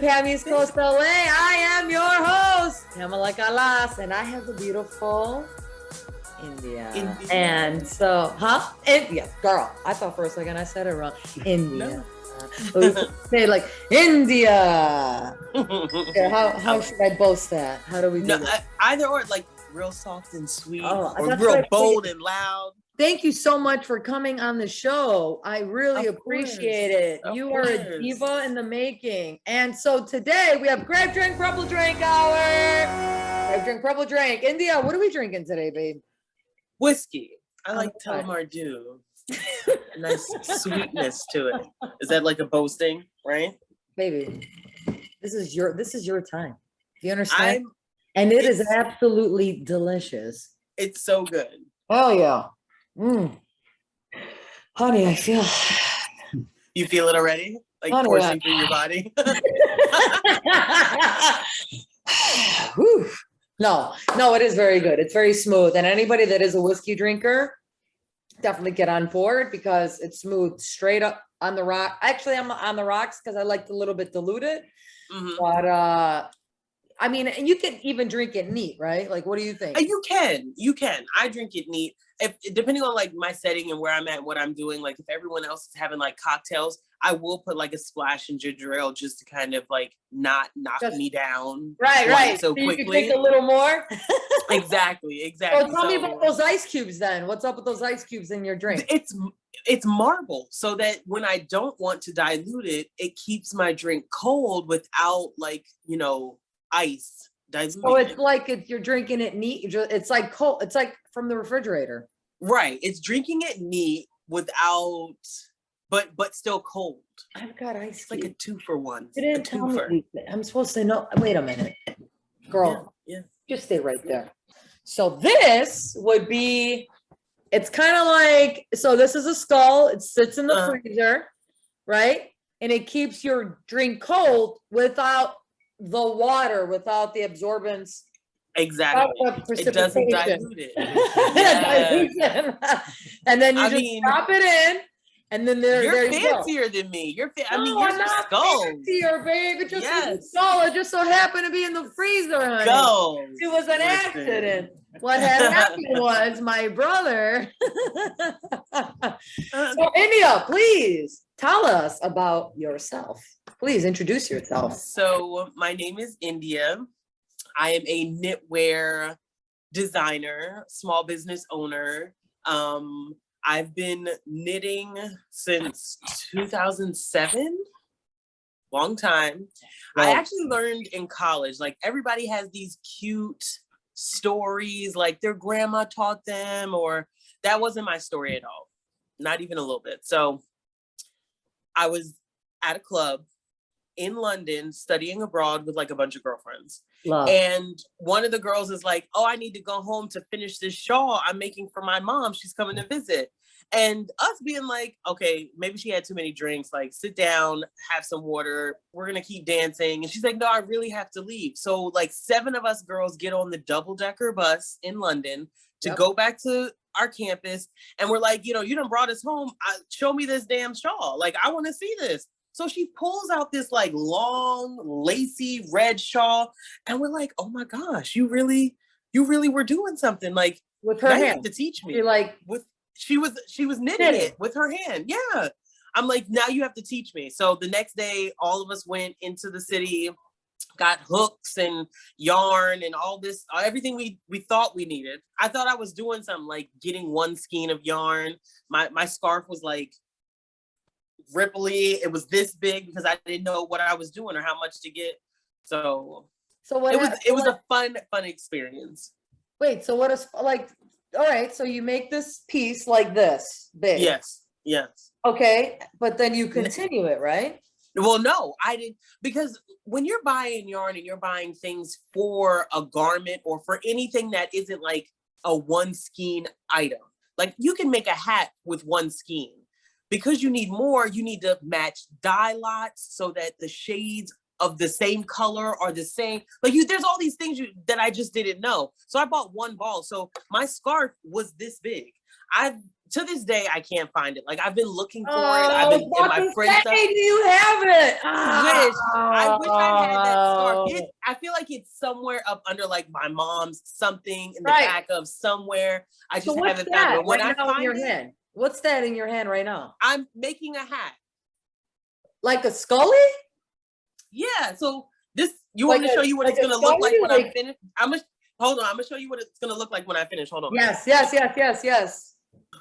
PAM Eastcoast LA. I am your host, Pamela Calas, and I have the beautiful India. And so, India, girl. I thought for a second I said it wrong. India. No. Say like India. Yeah, how should I boast that? How do we do that? Either or, like real soft and sweet, or real right. bold and loud. Thank you so much for coming on the show. I really appreciate it. You are a diva in the making. And so today we have Grab Drink, Purple Drink Hour. Grab Drink, Purple Drink. India, what are we drinking today, babe? Whiskey. I like Telemardu. A nice sweetness to it. Is that like a boasting, right? Baby, this is your time. Do you understand? And it is absolutely delicious. It's so good. Oh yeah. Honey, I feel. You feel it already? Like coursing through your body? No, it is very good. It's very smooth. And anybody that is a whiskey drinker, definitely get on board because it's smooth straight up on the rock. Actually, I'm on the rocks because I like to a little bit dilute it. Mm-hmm. But I mean, and you can even drink it neat, right? Like, what do you think? You can. I drink it neat. If depending on like my setting and where I'm at, what I'm doing, like if everyone else is having like cocktails, I will put like a splash in ginger ale just to kind of like not knock me down. Right. So quickly. You can take a little more. Exactly. So tell me about those ice cubes then. What's up with those ice cubes in your drink? It's marble, so that when I don't want to dilute it, it keeps my drink cold without like, ice diluting. So it's like if you're drinking it neat, it's like cold. It's like from the refrigerator. Right. It's drinking it neat without, but still cold. I've got ice. It's like a 2-for-1. You didn't tell me. I'm supposed to know. Wait a minute, girl. Yeah. Just stay right there. So this would be. It's kind of like, so this is a skull. It sits in the freezer, right? And it keeps your drink cold without the water, without the absorbance. Exactly. It doesn't dilute it. And then you just drop it in, and then you're fancier than me. Yours I'm not fancier, babe. It just was a skull. It just so happened to be in the freezer, honey. It was an accident. What had happened was my brother. So India, please tell us about yourself. Please introduce yourself. So my name is India. I am a knitwear designer, small business owner. I've been knitting since 2007. Long time. Right. I actually learned in college, like everybody has these cute stories, like their grandma taught them, or that wasn't my story at all. Not even a little bit. So I was at a club in London studying abroad with like a bunch of girlfriends. Love. And one of the girls is like, oh, I need to go home to finish this shawl I'm making for my mom. She's coming to visit. And us being like, okay, maybe she had too many drinks, like sit down, have some water. We're going to keep dancing. And she's like, no, I really have to leave. So like 7 of us girls get on the double-decker bus in London to go back to our campus. And we're like, you done brought us home. Show me this damn shawl. Like, I want to see this. So she pulls out this like long, lacy red shawl. And we're like, oh my gosh, you really were doing something. Like with her hand. You have to teach me. You're like, she was knitting it with her hand. Yeah. I'm like, now you have to teach me. So the next day, all of us went into the city, got hooks and yarn and all this, everything we thought we needed. I thought I was doing something like getting one skein of yarn. My scarf was like ripply. It was this big because I didn't know what I was doing or how much to get. So it was a fun experience. Wait, so what is like, all right, so you make this piece like this big. Yes. Okay, but then you continue it, right? Well, no, I didn't, because when you're buying yarn and you're buying things for a garment or for anything that isn't like a one skein item, like you can make a hat with one skein. Because you need more, you need to match dye lots so that the shades of the same color or the same, like there's all these things that I just didn't know. So I bought one ball. So my scarf was this big. To this day, I can't find it. Like I've been looking for it. I've been in my friend's stuff. Do you have it? I wish I had that scarf. I feel like it's somewhere up under like my mom's something in the back of somewhere. I just haven't found it. But when I find it, what's that in your hand right now? I'm making a hat. Like a Scully? Yeah. So you want me to show you what it's gonna look like when I'm finished? Hold on. I'm gonna show you what it's gonna look like when I finish. Hold on. Yes.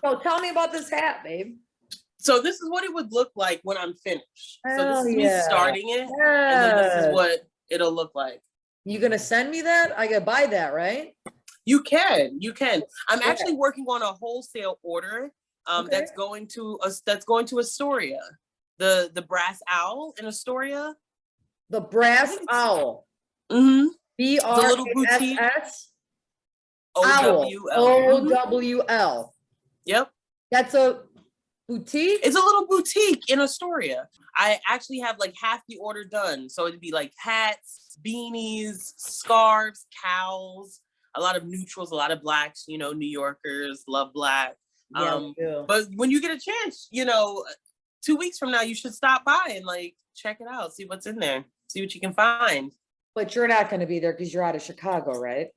So tell me about this hat, babe. So this is what it would look like when I'm finished. So this is me starting it, and then this is what it'll look like. You gonna send me that? I gotta buy that, right? You can. I'm actually working on a wholesale order. That's going to Astoria. The brass owl in Astoria. The brass owl. Mm-hmm. BRASS. OWL. OWL. Yep. That's a boutique? It's a little boutique in Astoria. I actually have like half the order done. So it'd be like hats, beanies, scarves, cowls, a lot of neutrals, a lot of blacks, New Yorkers love black. But when you get a chance, 2 weeks from now, you should stop by and like check it out, see what's in there, see what you can find. But you're not going to be there because you're out of Chicago, right?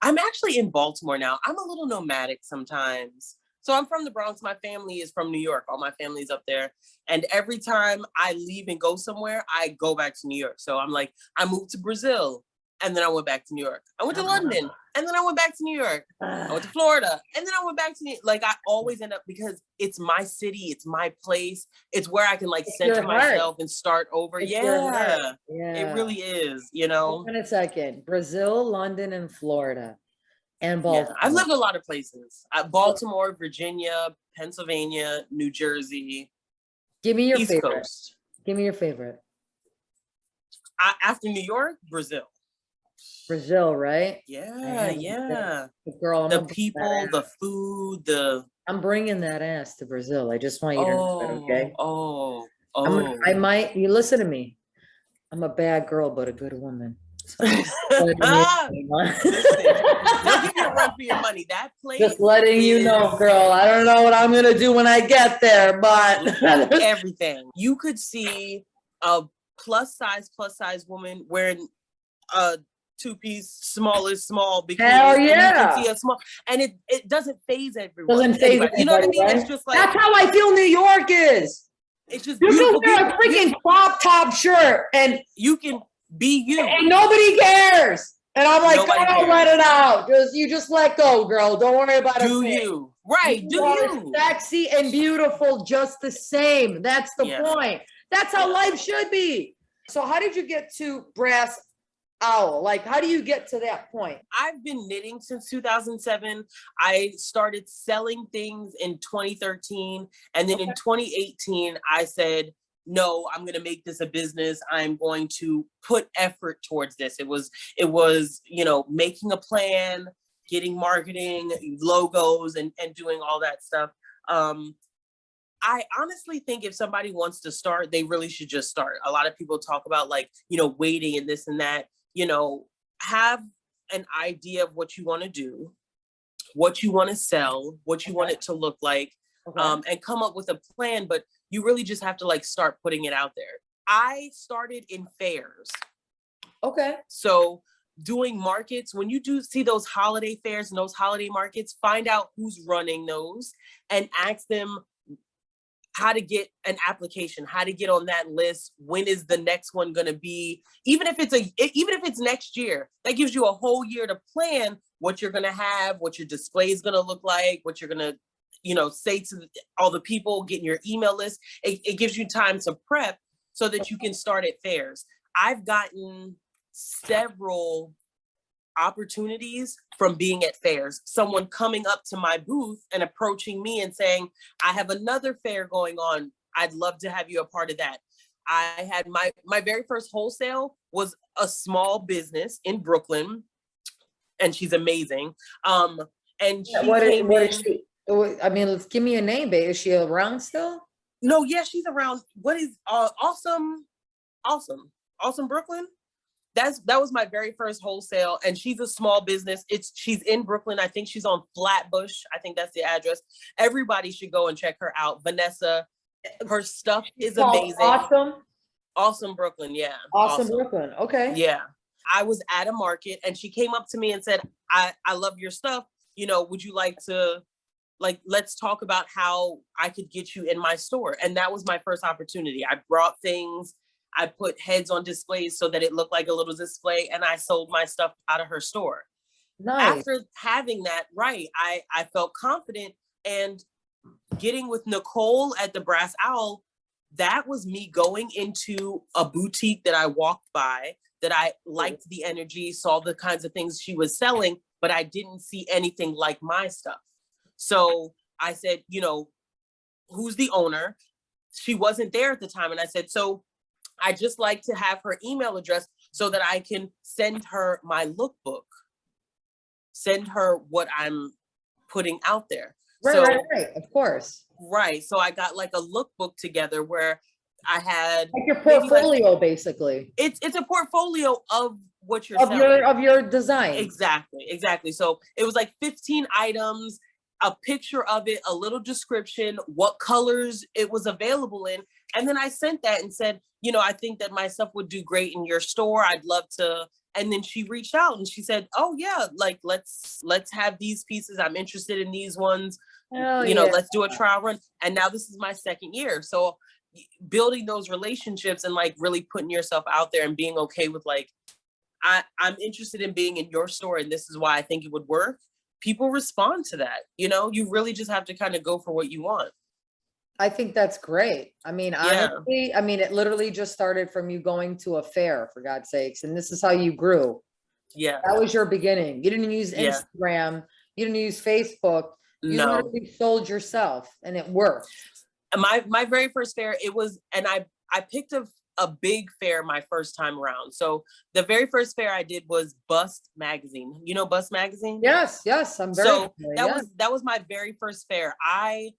I'm actually in Baltimore now. I'm a little nomadic sometimes. So I'm from the Bronx. My family is from New York. All my family's up there. And every time I leave and go somewhere, I go back to New York. So I'm like, I moved to Brazil and then I went back to New York. I went to London and then I went back to New York. I went to Florida and then I went back to New York. Like I always end up, because it's my city, it's my place. It's where I can like center myself and start over. Yeah, it really is, Hold on a second. Brazil, London, and Florida. And Baltimore. Yeah, I've lived a lot of places. Baltimore, Virginia, Pennsylvania, New Jersey. Give me your East favorite. Coast. Give me your favorite. After New York, Brazil. Brazil, right? Yeah. The girl, the people, the food, I'm bringing that ass to Brazil. I just want you to know that, okay? I might. You listen to me. I'm a bad girl, but a good woman. So, they'll give you a run for your money. That place. Just letting you know, girl. I don't know what I'm gonna do when I get there, but everything. You could see a plus size woman wearing a two-piece small bikini. Hell yeah. And you can see a small, and it doesn't phase everyone. Doesn't phase anybody, you know what I mean? Right? It's just like, that's how I feel New York is. It's just you can wear a freaking crop top shirt and you can be you, and nobody cares. And I'm like, don't let it out. You just let go, girl. Don't worry about it. Do you right? Do you sexy and beautiful just the same? That's the point. That's how life should be. So how did you get to brass owl? Like, how do you get to that point? I've been knitting since 2007. I started selling things in 2013. And then in 2018, I said, no, I'm going to make this a business. I'm going to put effort towards this. It was, making a plan, getting marketing, logos, and doing all that stuff. I honestly think if somebody wants to start, they really should just start. A lot of people talk about waiting and this and that. Have an idea of what you want to do, what you want to sell, what you want it to look like, and come up with a plan. But you really just have to start putting it out there. I started in fairs. Okay. So doing markets, when you do see those holiday fairs and those holiday markets, find out who's running those and ask them how to get an application, how to get on that list. When is the next one going to be? Even if it's next year, that gives you a whole year to plan what you're going to have, what your display is going to look like, what you're going to, say to all the people, get in your email list. It gives you time to prep so that you can start at fairs. I've gotten several opportunities from being at fairs. Someone coming up to my booth and approaching me and saying, I have another fair going on. I'd love to have you a part of that. I had my very first wholesale was a small business in Brooklyn, and she's amazing. And she what is she? I mean, let's give me a name, babe. Is she around still? No, yeah, she's around. What is awesome Awesome Brooklyn. That was my very first wholesale, and she's a small business. She's in Brooklyn. I think she's on Flatbush. I think that's the address. Everybody should go and check her out. Vanessa, her stuff is amazing. Awesome Brooklyn, yeah. Awesome Brooklyn. Okay. Yeah. I was at a market and she came up to me and said, I love your stuff. You know, would you like to, let's talk about how I could get you in my store. And that was my first opportunity. I brought things, I put heads on displays so that it looked like a little display, and I sold my stuff out of her store. Nice. After having that, right, I felt confident, and getting with Nicole at the Brass Owl, that was me going into a boutique that I walked by, that I liked the energy, saw the kinds of things she was selling, but I didn't see anything like my stuff. So I said, you know, who's the owner? She wasn't there at the time. And I said, so I just like to have her email address so that I can send her my lookbook, send her what I'm putting out there. Right. Of course. Right. So I got like a lookbook together where I had like your portfolio, basically. It's a portfolio of what you're selling. Of your design. Exactly. So it was like 15 items, a picture of it, a little description, what colors it was available in. And then I sent that and said, you know, I think that my stuff would do great in your store. I'd love to. And then she reached out and she said, oh yeah, like let's have these pieces. I'm interested in these ones. You know, let's do a trial run. And now this is my second year. So building those relationships and like really putting yourself out there and being okay with like, I'm interested in being in your store and this is why I think it would work. People respond to that. You know, you really just have to kind of go for what you want. I think that's great. I mean, honestly, I mean, it literally just started from you going to a fair, for God's sakes. And this is how you grew. Yeah. That was your beginning. You didn't use Instagram. You didn't use Facebook. You literally sold yourself and it worked. My very first fair, it was, and I picked a big fair my first time around. So the very first fair I did was Bust Magazine. You know Bust Magazine? Yes. I'm very familiar. That was my very first fair. I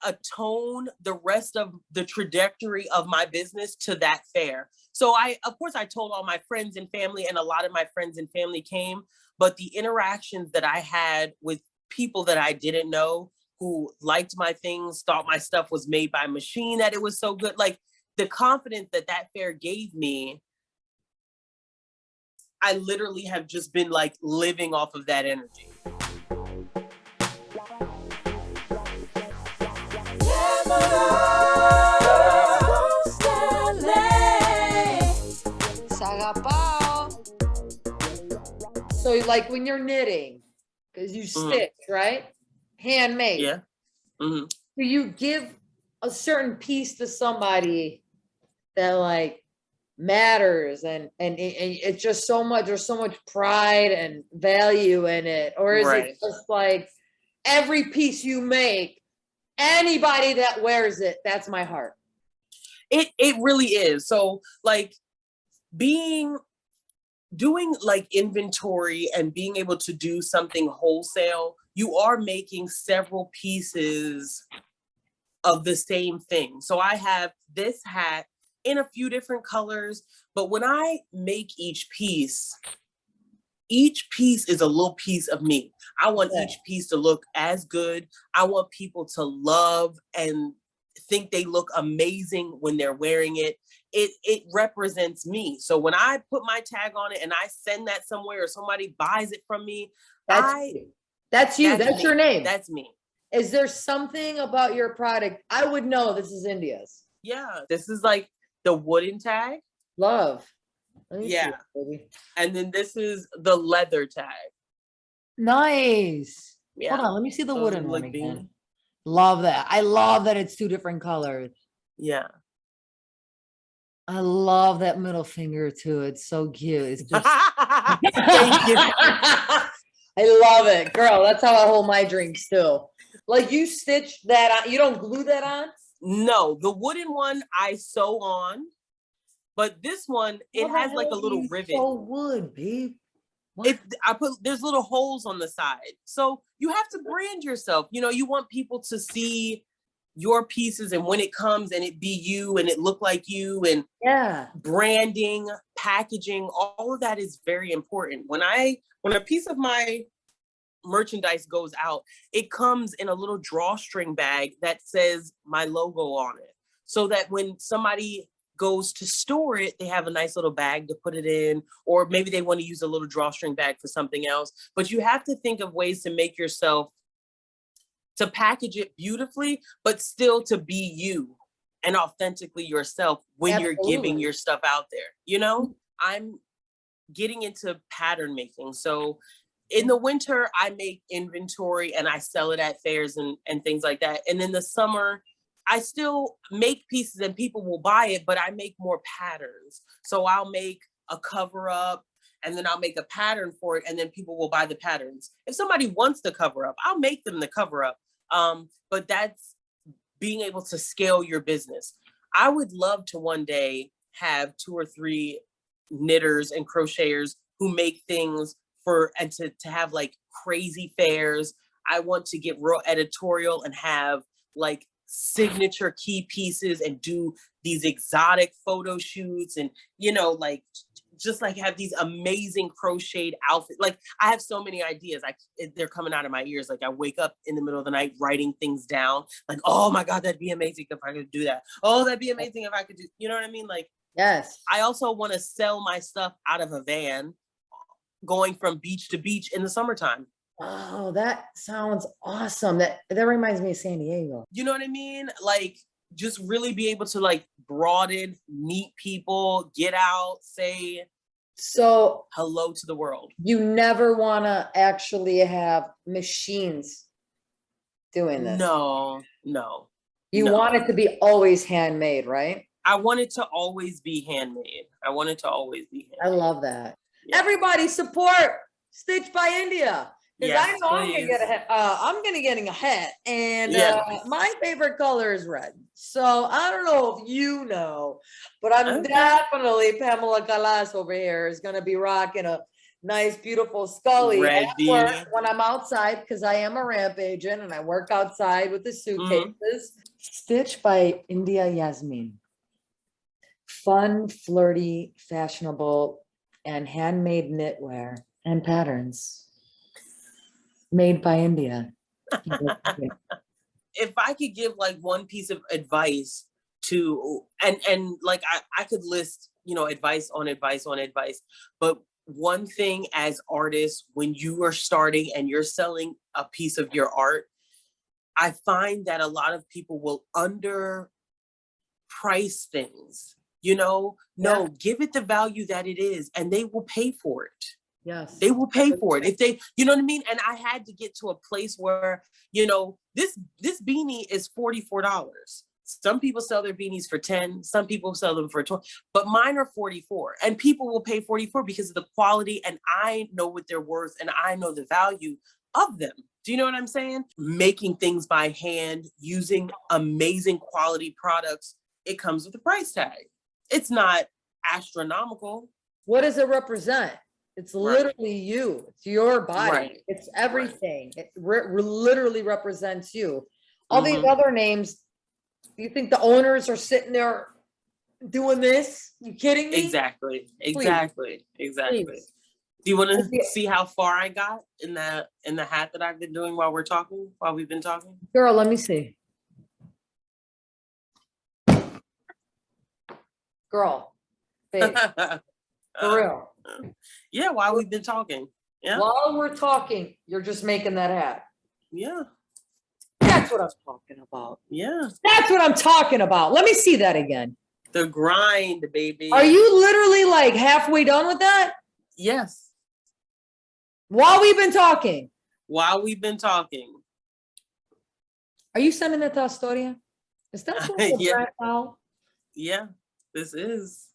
atone the rest of the trajectory of my business to that fair. So of course I told all my friends and family, and a lot of my friends and family came, but the interactions that I had with people that I didn't know who liked my things, thought my stuff was made by machine, that it was so good. Like the confidence that fair gave me, I literally have just been like living off of that energy. So like when you're knitting, because you stitch, right? Handmade. Yeah. Mm-hmm. Do you give a certain piece to somebody that like matters and it's just so much, there's so much pride and value in it? Or is it just like every piece you make, anybody that wears it, that's my heart? It really is. So like doing like inventory and being able to do something wholesale, you are making several pieces of the same thing. So I have this hat in a few different colors, but when I make each piece is a little piece of me. I want each piece to look as good. I want people to love and think they look amazing when they're wearing it. It represents me. So when I put my tag on it and I send that somewhere or somebody buys it from me, that's you. That's your name. That's me. Is there something about your product I would know this is India's? Yeah, this is like the wooden tag. Love. Yeah. And then this is the leather tag. Nice. Yeah. Hold on, let me see the wooden one again. Love that. I love that it's two different colors. Yeah. I love that middle finger too. It's so cute. It's just Thank you. I love it, girl. That's how I hold my drinks too. Like you stitch that on, you don't glue that on? No, the wooden one I sew on, but this one it has like a little rivet. So wood, babe. There's little holes on the side, so you have to brand yourself. You know, you want people to see your pieces, and when it comes and it be you and it look like you, and branding, packaging, all of that is very important. When a piece of my merchandise goes out, it comes in a little drawstring bag that says my logo on it, so that when somebody goes to store it, they have a nice little bag to put it in, or maybe they want to use a little drawstring bag for something else. But you have to think of ways to make yourself, to package it beautifully, but still to be you and authentically yourself when you're giving your stuff out there. You know, I'm getting into pattern making. So in the winter, I make inventory and I sell it at fairs and things like that. And in the summer, I still make pieces and people will buy it, but I make more patterns. So I'll make a cover up and then I'll make a pattern for it, and then people will buy the patterns. If somebody wants the cover up, I'll make them the cover up. But that's being able to scale your business. I would love to one day have 2 or 3 knitters and crocheters who make things and to have like crazy fairs. I want to get real editorial and have like signature key pieces and do these exotic photo shoots, and you know, like just like have these amazing crocheted outfits. Like I have so many ideas. They're coming out of my ears. Like I wake up in the middle of the night writing things down. Like, oh my God, that'd be amazing if I could do that. Oh, that'd be amazing if I could do, you know what I mean? Like, yes. I also want to sell my stuff out of a van going from beach to beach in the summertime. Oh, that sounds awesome. That reminds me of San Diego. You know what I mean? Like just really be able to like broaden, meet people, get out, say hello to the world. You never want to actually have machines doing this. No. You want it to be always handmade, right? I want it to always be handmade. I I love that. Yeah. Everybody support Stitch by India. Because I know I'm gonna get a hat. I'm gonna get a hat, and my favorite color is red. So I don't know if you know, but I'm definitely Pamela Calas over here is gonna be rocking a nice, beautiful Scully at work when I'm outside, because I am a ramp agent and I work outside with the suitcases. Stitch by India Yasmein. Fun, flirty, fashionable, and handmade knitwear and patterns. Made by India. If I could give like one piece of advice to, and like I could list, you know, advice on advice, but one thing as artists, when you are starting and you're selling a piece of your art, I find that a lot of people will underprice things, you know? No, give it the value that it is and they will pay for it. Yes. They will pay for it if they, you know what I mean? And I had to get to a place where, you know, this beanie is $44. Some people sell their beanies for 10, some people sell them for 20, but mine are 44, and people will pay 44 because of the quality, and I know what they're worth and I know the value of them. Do you know what I'm saying? Making things by hand, using amazing quality products, it comes with a price tag. It's not astronomical. What does it represent? It's literally you. It's your body. Right. It's everything. It literally represents you. All these other names, you think the owners are sitting there doing this? You kidding me? Exactly. Please. Do you want to see how far I got in the hat that I've been doing while we've been talking? Girl, let me see. Girl, babe, for real. Yeah, while we've been talking. Yeah. While we're talking, you're just making that hat. Yeah. That's what I'm talking about. Yeah. That's what I'm talking about. Let me see that again. The grind, baby. Are you literally like halfway done with that? Yes. While we've been talking. Are you sending it to Astoria? Is that what Yeah, this is.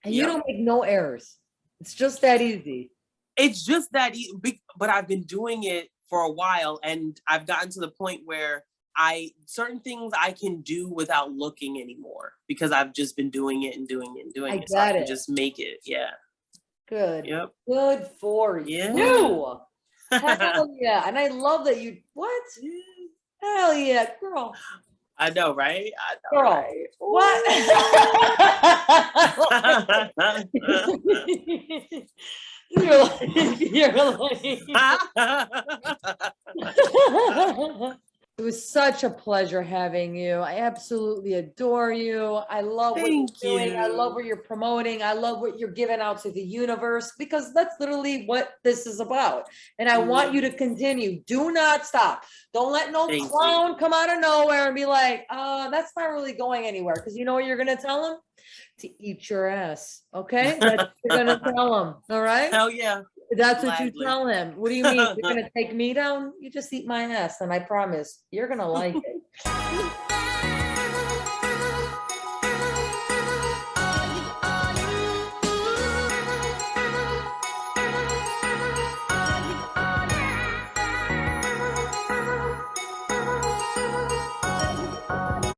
And you don't make no errors. It's just that easy. It's just that easy, but I've been doing it for a while, and I've gotten to the point where certain things I can do without looking anymore, because I've just been doing it and doing it and doing it. So I can just make it. Yeah. Good. Yep. Good for you. Hell yeah. And I love that you, what? Hell yeah, girl. I know, right? I know, Girl, right? what? It was such a pleasure having you. I absolutely adore you. I love what you're Thank doing. I love you. what you're promoting. I love what you're giving out to the universe, because that's literally what this is about. And I want you to continue. Do not stop. Don't let no Thank clown you. come out of nowhere and be like, that's not really going anywhere. Because you know what you're going to tell them? To eat your ass. Okay? That's what you're going to tell them. All right? Hell yeah. That's what you Gladly. tell him. What do you mean? You're going to take me down? You just eat my ass. And I promise you're going to like it.